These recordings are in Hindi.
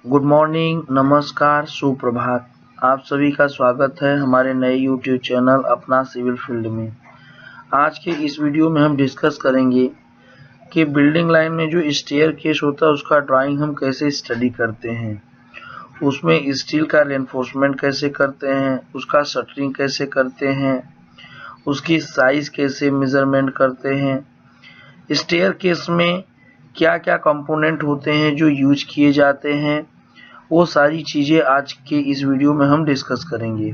गुड मॉर्निंग, नमस्कार, सुप्रभात। आप सभी का स्वागत है हमारे नए YouTube चैनल अपना सिविल फील्ड में। आज के इस वीडियो में हम डिस्कस करेंगे कि बिल्डिंग लाइन में जो स्टेयरकेस होता है उसका ड्राइंग हम कैसे स्टडी करते हैं, उसमें स्टील का रेनफोर्समेंट कैसे करते हैं, उसका शटरिंग कैसे करते हैं, उसकी साइज कैसे मेजरमेंट करते हैं, स्टेयरकेस में क्या क्या कंपोनेंट होते हैं जो यूज किए जाते हैं, वो सारी चीज़ें आज के इस वीडियो में हम डिस्कस करेंगे।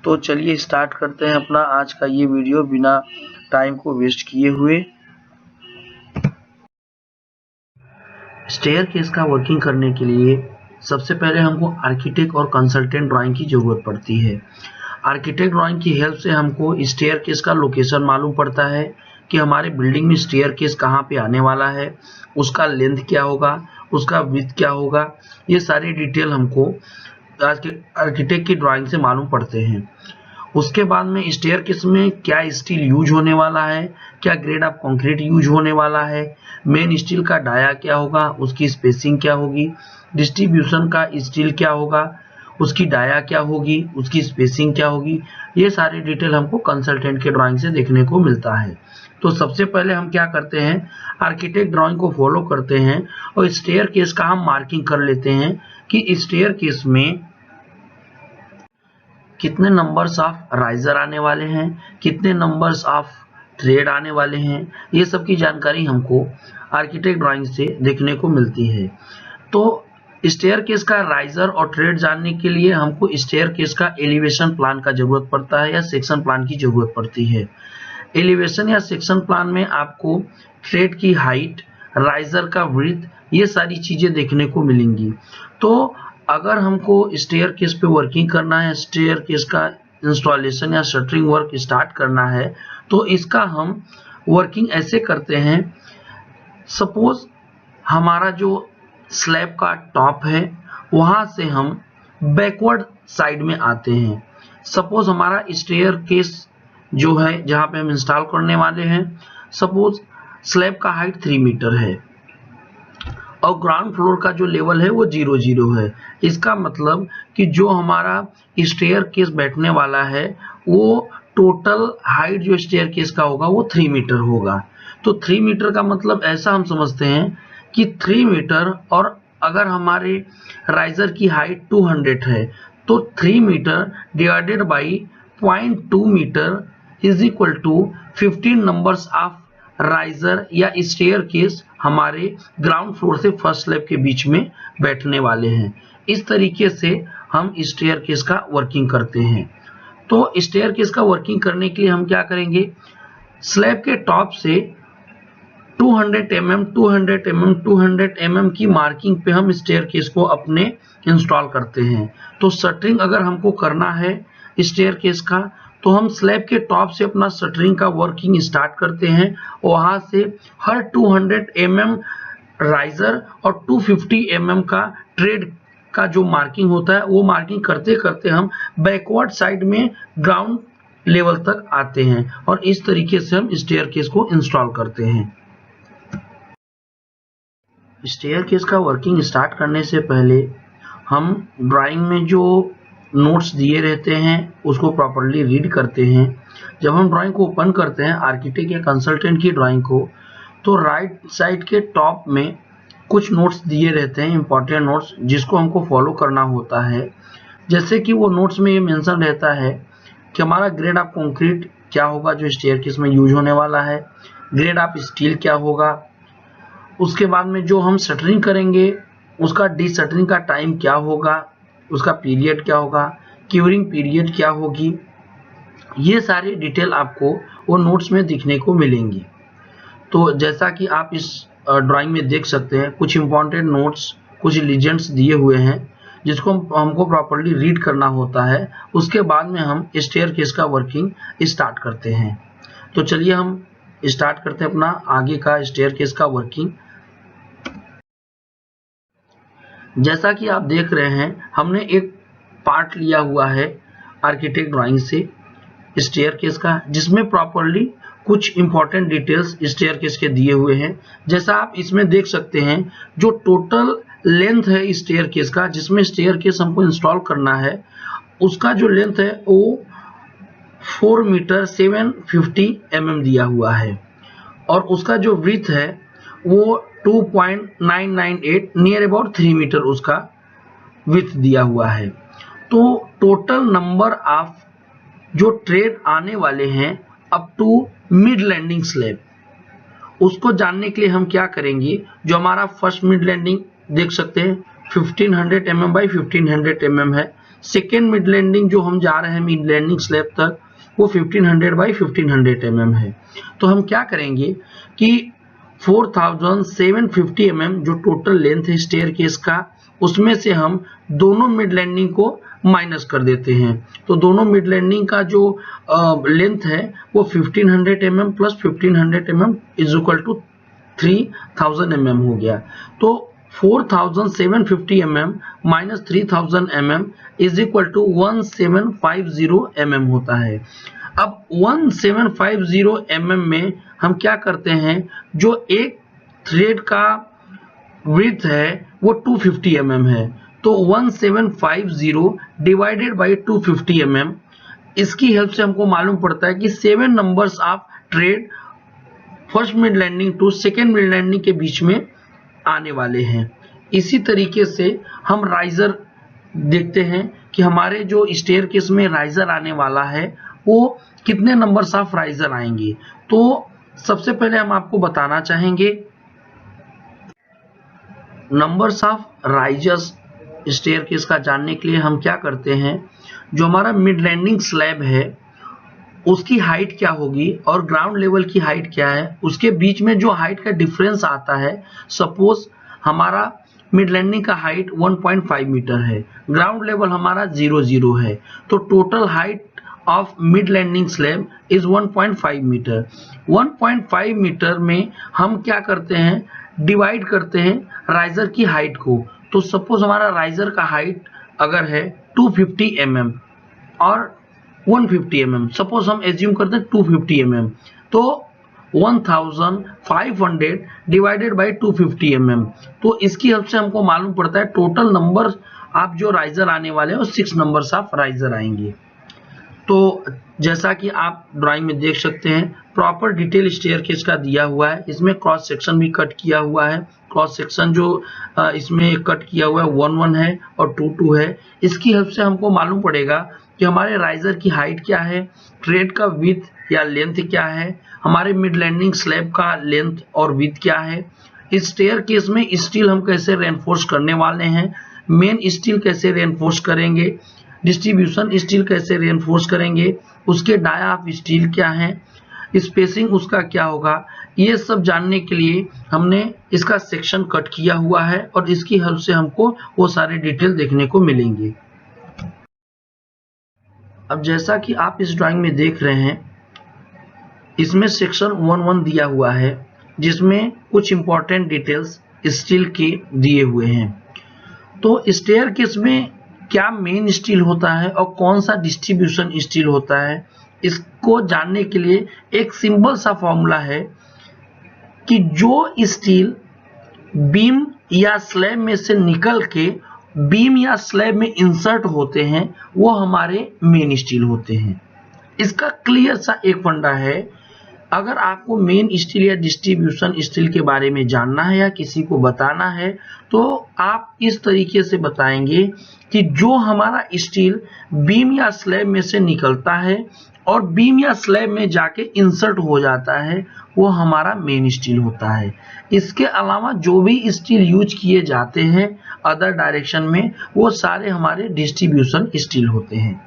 तो चलिए स्टार्ट करते हैं अपना आज का ये वीडियो बिना टाइम को वेस्ट किए हुए। स्टेयरकेस का वर्किंग करने के लिए सबसे पहले हमको आर्किटेक्ट और कंसल्टेंट ड्राइंग की ज़रूरत पड़ती है। आर्किटेक्ट ड्राइंग की हेल्प से हमको स्टेयरकेस का लोकेशन मालूम पड़ता है कि हमारे बिल्डिंग में स्टेयरकेस कहाँ पे आने वाला है, उसका लेंथ क्या होगा, उसका विड्थ क्या होगा, ये सारी डिटेल हमको आज के आर्किटेक्ट की ड्राइंग से मालूम पड़ते हैं। उसके बाद में स्टेयरकेस में क्या स्टील यूज होने वाला है, क्या ग्रेड ऑफ कंक्रीट यूज होने वाला है, मेन स्टील का डाया क्या होगा, उसकी स्पेसिंग क्या होगी, डिस्ट्रीब्यूशन का स्टील क्या होगा, उसकी डाया क्या होगी, उसकी स्पेसिंग क्या होगी, ये सारी डिटेल हमको कंसल्टेंट के ड्राइंग से देखने को मिलता है। तो सबसे पहले हम क्या करते हैं, आर्किटेक्ट ड्राइंग को फॉलो करते हैं और स्टेयरकेस का हम मार्किंग कर लेते हैं कि स्टेयरकेस में कितने नंबर्स ऑफ राइजर आने वाले हैं, कितने नंबर्स ऑफ थ्रेड आने वाले हैं, ये सब की जानकारी हमको आर्किटेक्ट ड्राइंग से देखने को मिलती है। तो स्टेयरकेस का राइजर और थ्रेड जानने के लिए हमको स्टेयरकेस का एलिवेशन प्लान का जरूरत पड़ता है या सेक्शन प्लान की जरूरत पड़ती है। एलिवेशन या सेक्शन प्लान में आपको थ्रेड की हाइट, राइजर का विड्थ, ये सारी चीजें देखने को मिलेंगी। तो अगर हमको स्टेयरकेस पे वर्किंग करना है, स्टेयरकेस का इंस्टॉलेशन या शटरिंग वर्क स्टार्ट करना है, तो इसका हम वर्किंग ऐसे करते हैं। सपोज हमारा जो स्लैब का टॉप है वहां से हम बैकवर्ड साइड में आते हैं। सपोज हमारा स्टेयरकेस जो है जहां पे हम इंस्टॉल करने वाले हैं, सपोज स्लैब का हाइट 3 मीटर है और ग्राउंड फ्लोर का जो लेवल है वो 0 है। इसका मतलब कि जो हमारा स्टेयरकेस बैठने वाला है वो टोटल हाइट जो स्टेयरकेस का होगा वो 3 मीटर होगा। तो 3 मीटर का मतलब ऐसा हम समझते हैं कि 3 मीटर, और अगर हमारे राइजर की हाइट 200 है तो 3 metre divided by 0.2 metre is equal to 15 numbers of riser या स्टेयरकेस हमारे ग्राउंड फ्लोर से फर्स्ट स्लैब के बीच में बैठने वाले हैं। इस तरीके से हम स्टेयरकेस का वर्किंग करते हैं। तो स्टेयरकेस का वर्किंग करने के लिए हम क्या करेंगे, स्लैब के टॉप से 200 mm की मार्किंग पे हम स्टेयरकेस को अपने इंस्टॉल करते हैं। तो शटरिंग अगर हमको करना है स्टेयरकेस का तो हम स्लैब के टॉप से अपना शटरिंग का वर्किंग स्टार्ट करते हैं। वहां से हर 200 mm राइजर और 250 mm का ट्रेड का जो मार्किंग होता है वो मार्किंग करते करते हम बैकवर्ड साइड में ग्राउंड लेवल तक आते हैं और इस तरीके से हम स्टेयरकेस को इंस्टॉल करते हैं। स्टेयरकेस का वर्किंग स्टार्ट करने से पहले हम ड्राइंग में जो नोट्स दिए रहते हैं उसको प्रॉपर्ली रीड करते हैं। जब हम ड्राइंग को ओपन करते हैं आर्किटेक्ट या कंसल्टेंट की ड्राइंग को, तो राइट साइड के टॉप में कुछ नोट्स दिए रहते हैं, इंपॉर्टेंट नोट्स, जिसको हमको फॉलो करना होता है। जैसे कि वो नोट्स में ये मेंशन रहता है कि हमारा ग्रेड ऑफ कंक्रीट क्या होगा जो स्टेयरकेस में यूज होने वाला है, ग्रेड ऑफ स्टील क्या होगा, उसके बाद में जो हम शटरिंग करेंगे उसका डी शटरिंग का टाइम क्या होगा, उसका पीरियड क्या होगा, क्यूरिंग पीरियड क्या होगी, ये सारी डिटेल आपको वो नोट्स में दिखने को मिलेंगी। तो जैसा कि आप इस ड्राइंग में देख सकते हैं कुछ इंपॉर्टेंट नोट्स, कुछ लीजेंड्स दिए हुए हैं जिसको हमको प्रॉपर्ली रीड करना होता है। उसके बाद में हम स्टेयरकेस का वर्किंग स्टार्ट करते हैं। तो चलिए हम स्टार्ट करते हैं अपना आगे का स्टेयरकेस का वर्किंग। जैसा कि आप देख रहे हैं हमने एक पार्ट लिया हुआ है आर्किटेक्ट ड्राइंग से स्टेयरकेस का, जिसमें प्रॉपर्ली कुछ इंपॉर्टेंट डिटेल्स स्टेयरकेस के दिए हुए हैं। जैसा आप इसमें देख सकते हैं जो टोटल लेंथ है स्टेयरकेस का, जिसमें स्टेयरकेस हमको इंस्टॉल करना है, उसका जो लेंथ है वो 4 मीटर 750 mm दिया हुआ है और उसका जो विड्थ है वो 2.998 नियर अबाउट 3 मीटर उसका विड्थ दिया हुआ है। तो टोटल नंबर ऑफ जो ट्रेड आने वाले हैं up to mid landing slab, उसको जानने के लिए हम क्या करेंगे, जो हमारा फर्स्ट मिड लैंडिंग देख सकते हैं 1500 mm बाई 1500 mm है। सेकेंड मिड लैंडिंग जो हम जा रहे हैं मिड लैंडिंग स्लैब तक वो 1500 बाई 1500 mm है। तो हम क्या करेंगे कि 4750 mm जो टोटल लेंथ है स्टेयरकेस का, उसमें से हम दोनों मिड लैंडिंग को माइनस कर देते हैं। तो दोनों मिड लैंडिंग का जो लेंथ है वो 1500 mm plus 1500 mm is equal to 3000 mm हो गया। तो 4750 mm minus 3000 mm is equal to 1750 mm होता है। अब 1750 mm में हम क्या करते हैं, जो एक थ्रेड का विड्थ है वो 250 mm है, तो 1750 डिवाइडेड बाई 250 mm, इसकी हेल्प से हमको मालूम पड़ता है कि 7 numbers of tread first mid landing to second mid landing के बीच में आने वाले हैं। इसी तरीके से हम राइजर देखते हैं कि हमारे जो स्टेयरकेस में राइजर आने वाला है वो कितने नंबर्स ऑफ राइजर आएंगे। तो सबसे पहले हम आपको बताना चाहेंगे नंबर्स ऑफ राइजर्स स्टेयरकेस का जानने के लिए हम क्या करते हैं, जो हमारा मिड लैंडिंग स्लैब है उसकी हाइट क्या होगी और ग्राउंड लेवल की हाइट क्या है, उसके बीच में जो हाइट का डिफरेंस आता है, सपोज हमारा मिड लैंडिंग का हाइट 1.5 मीटर है, ग्राउंड लेवल हमारा 0 है, तो total height of mid landing slab is 1.5 metre. 1.5 metre में हम क्या करते हैं, डिवाइड करते हैं राइजर की हाइट को। तो सपोज हमारा राइजर का हाइट अगर है 250 mm और 150 mm, सपोज हम एज्यूम करते हैं 250 mm, तो 1500 डिवाइडेड बाई 250 mm, तो इसकी हेल्प से हमको मालूम पड़ता है टोटल नंबर आप जो राइजर आने वाले हैं वो 6 नंबर्स ऑफ राइजर आएंगे। तो जैसा कि आप ड्राइंग में देख सकते हैं प्रॉपर डिटेल स्टेयरकेस का दिया हुआ है, इसमें क्रॉस सेक्शन भी कट किया हुआ है। क्रॉस सेक्शन जो इसमें कट किया हुआ है 1-1 है और 2-2 है। इसकी हेल्प से हमको मालूम पड़ेगा कि हमारे राइजर की हाइट क्या है, ट्रेड का विड्थ या लेंथ क्या है, हमारे मिड लैंडिंग स्लैब का लेंथ और विड्थ क्या है, इस स्टेयरकेस में स्टील हम कैसे रेनफोर्स करने वाले हैं, मेन स्टील कैसे रेनफोर्स करेंगे, डिस्ट्रीब्यूशन स्टील कैसे रेनफोर्स करेंगे, उसके डाया ऑफ स्टील क्या है, स्पेसिंग उसका क्या होगा, ये सब जानने के लिए हमने इसका सेक्शन कट किया हुआ है और इसकी हेल्प से हमको वो सारे डिटेल देखने को मिलेंगे। अब जैसा कि आप इस ड्राइंग में देख रहे हैं, इसमें सेक्शन 1-1 दिया हुआ है जिसमें कुछ इंपॉर्टेंट डिटेल्स स्टील के दिए हुए हैं। तो स्टेयरकेस में क्या मेन स्टील होता है और कौन सा डिस्ट्रीब्यूशन स्टील होता है, इसको जानने के लिए एक सिंपल सा फॉर्मूला है कि जो स्टील बीम या स्लैब में से निकल के बीम या स्लैब में इंसर्ट होते हैं वो हमारे मेन स्टील होते हैं। इसका क्लियर सा एक फंडा है, अगर आपको मेन स्टील या डिस्ट्रीब्यूशन स्टील के बारे में जानना है या किसी को बताना है तो आप इस तरीके से बताएंगे कि जो हमारा स्टील बीम या स्लैब में से निकलता है और बीम या स्लैब में जाके इंसर्ट हो जाता है वो हमारा मेन स्टील होता है। इसके अलावा जो भी स्टील यूज किए जाते हैं अदर डायरेक्शन में वो सारे हमारे डिस्ट्रीब्यूशन स्टील होते हैं।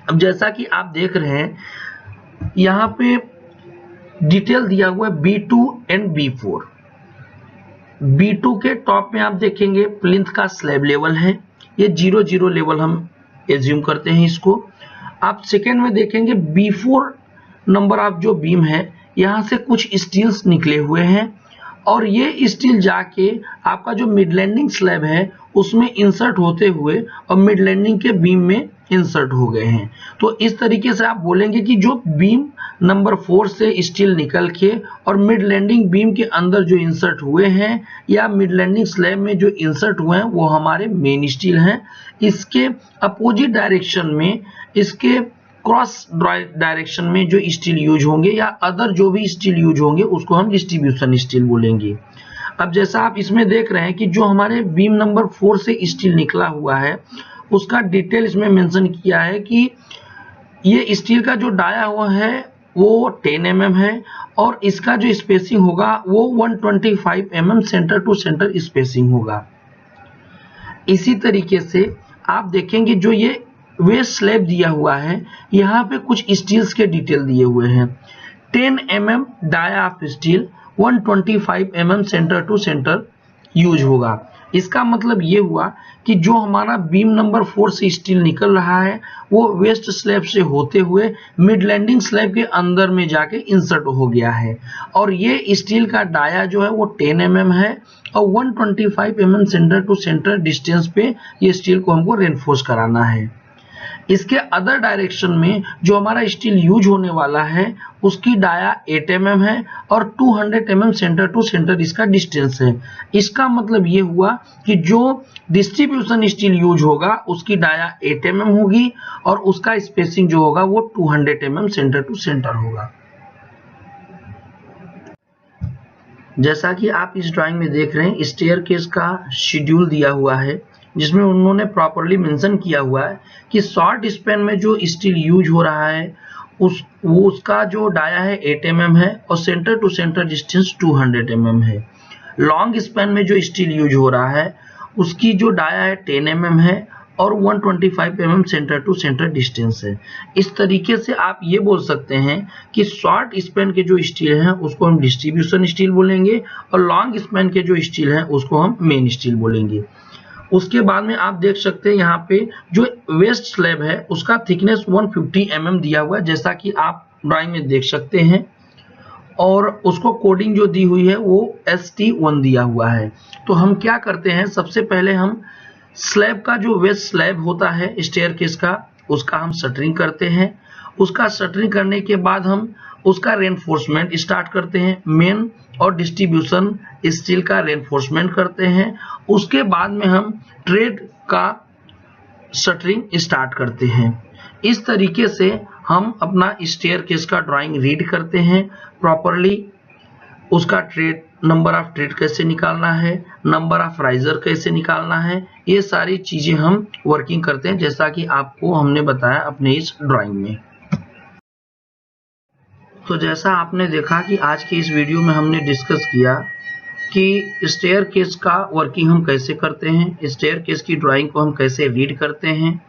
अब जैसा कि आप देख रहे हैं यहाँ पे डिटेल दिया हुआ है B2 एंड B4। B2 के टॉप में आप देखेंगे प्लिंथ का स्लैब लेवल है, ये 0-0 लेवल हम एज्यूम करते हैं इसको। आप सेकेंड में देखेंगे B4 नंबर ऑफ जो बीम है यहाँ से कुछ स्टील्स निकले हुए हैं और ये स्टील जाके आपका जो मिड लैंडिंग स्लैब है उसमें इंसर्ट होते हुए और मिड लैंडिंग के बीम में इंसर्ट हो गए हैं। तो इस तरीके से आप बोलेंगे कि जो बीम नंबर 4 से स्टील निकल के और मिड लैंडिंग बीम के अंदर जो इंसर्ट हुए हैं या मिड लैंडिंग स्लैब में जो इंसर्ट हुए हैं वो हमारे मेन स्टील हैं। इसके अपोजिट डायरेक्शन में, इसके क्रॉस डायरेक्शन में जो स्टील यूज होंगे या अदर जो भी स्टील यूज होंगे उसको हम डिस्ट्रीब्यूशन स्टील बोलेंगे। अब जैसा आप इसमें देख रहे हैं कि जो हमारे बीम नंबर 4 से स्टील निकला हुआ है उसका डिटेल इसमें मेंशन किया है कि ये स्टील का जो डाया हुआ है वो 10 mm है और इसका जो स्पेसिंग होगा वो 125 mm centre to centre spacing होगा। इसी तरीके से आप देखेंगे जो ये वेस्ट स्लैब दिया हुआ है यहाँ पे कुछ स्टील्स के डिटेल दिए हुए हैं। 10 mm dia of steel 125 mm centre to centre use होगा। इसका मतलब ये हुआ कि जो हमारा बीम नंबर 4 से स्टील निकल रहा है वो वेस्ट स्लैब से होते हुए मिड लैंडिंग स्लैब के अंदर में जाके इंसर्ट हो गया है और ये स्टील का डाया जो है वो 10 mm है और 125 mm centre to centre distance पे ये स्टील को हमको रेनफोर्स कराना है। इसके अदर डायरेक्शन में जो हमारा स्टील यूज होने वाला है उसकी डाया 8 mm है और 200 mm सेंटर टू सेंटर इसका डिस्टेंस है। इसका मतलब ये हुआ कि जो डिस्ट्रीब्यूशन स्टील यूज होगा उसकी डाया 8 mm होगी और उसका स्पेसिंग जो होगा वो 200 mm सेंटर टू सेंटर होगा। जैसा कि आप इस ड्राइंग में देख रहे हैं स्टेयरकेस का शेड्यूल दिया हुआ है जिसमें उन्होंने प्रॉपर्ली मेंशन किया हुआ है कि शॉर्ट स्पैन में जो स्टील यूज हो रहा है उसका जो डाया है 8 mm है और centre to centre distance 200 mm है। लॉन्ग स्पैन में जो स्टील यूज हो रहा है उसकी जो डाया है 10 mm है और 125 mm centre to centre distance है। इस तरीके से आप ये बोल सकते हैं कि शॉर्ट स्पैन के जो स्टील हैं उसको हम डिस्ट्रीब्यूशन स्टील बोलेंगे और लॉन्ग स्पैन के जो स्टील हैं उसको हम मेन स्टील बोलेंगे। उसके बाद में आप देख सकते हैं यहाँ पे जो वेस्ट स्लैब है उसका थिकनेस 150 mm दिया हुआ है जैसा कि आप ड्राइंग में देख सकते हैं और उसको कोडिंग जो दी हुई है वो ST1 दिया हुआ है। तो हम क्या करते हैं, सबसे पहले हम स्लैब का जो वेस्ट स्लैब होता है स्टेयरकेस का उसका हम शटरिंग करते हैं। उसका शटरिंग करने के बाद हम उसका रेनफोर्समेंट स्टार्ट करते हैं, मेन और डिस्ट्रीब्यूशन स्टील का रेनफोर्समेंट करते हैं। उसके बाद में हम ट्रेड का शटरिंग स्टार्ट करते हैं। इस तरीके से हम अपना स्टेयरकेस का ड्राइंग रीड करते हैं प्रॉपरली। उसका ट्रेड नंबर ऑफ ट्रेड कैसे निकालना है, नंबर ऑफ राइजर कैसे निकालना है, ये सारी चीजें हम वर्किंग करते हैं जैसा कि आपको हमने बताया अपने इस ड्राइंग में। तो जैसा आपने देखा कि आज की इस वीडियो में हमने डिस्कस किया कि स्टेयरकेस का वर्किंग हम कैसे करते हैं, स्टेयरकेस की ड्राइंग को हम कैसे रीड करते हैं,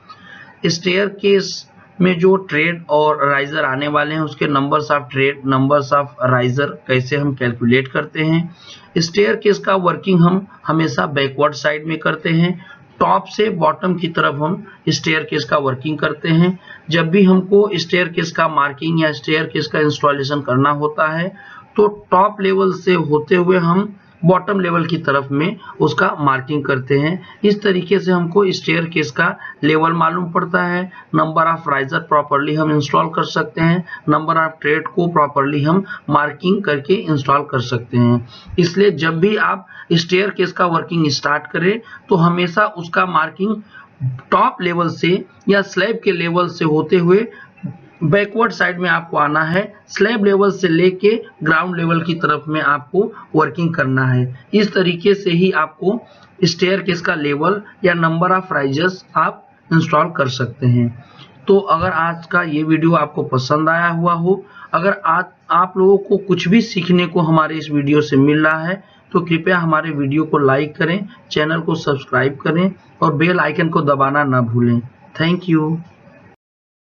स्टेयरकेस में जो ट्रेड और राइजर आने वाले हैं उसके numbers of trade, numbers of riser कैसे हम कैलकुलेट करते हैं। स्टेयरकेस का वर्किंग हम हमेशा बैकवर्ड साइड में करते हैं, टॉप से बॉटम की तरफ हम स्टेयरकेस का वर्किंग करते हैं। जब भी हमको स्टेयरकेस का मार्किंग या स्टेयरकेस का इंस्टॉलेशन करना होता है तो टॉप लेवल से होते हुए हम बॉटम लेवल की तरफ में उसका मार्किंग करते हैं। इस तरीके से हमको स्टेयरकेस का लेवल मालूम पड़ता है, नंबर ऑफ राइजर प्रॉपर्ली हम इंस्टॉल कर सकते हैं, नंबर ऑफ ट्रेड को प्रॉपर्ली हम मार्किंग करके इंस्टॉल कर सकते हैं। इसलिए जब भी आप स्टेयरकेस का वर्किंग स्टार्ट करें तो हमेशा उसका मार्किंग टॉप लेवल से या स्लैब के लेवल से होते हुए बैकवर्ड साइड में आपको आना है, स्लैब लेवल से लेके ग्राउंड लेवल की तरफ में आपको वर्किंग करना है। इस तरीके से ही आपको स्टेयरकेस का लेवल या नंबर ऑफ राइजर्स आप इंस्टॉल कर सकते हैं। तो अगर आज का ये वीडियो आपको पसंद आया हुआ हो, अगर आज आप लोगों को कुछ भी सीखने को हमारे इस वीडियो से मिल रहा है तो कृपया हमारे वीडियो को लाइक करें, चैनल को सब्सक्राइब करें और बेल आइकन को दबाना ना भूलें। Thank you.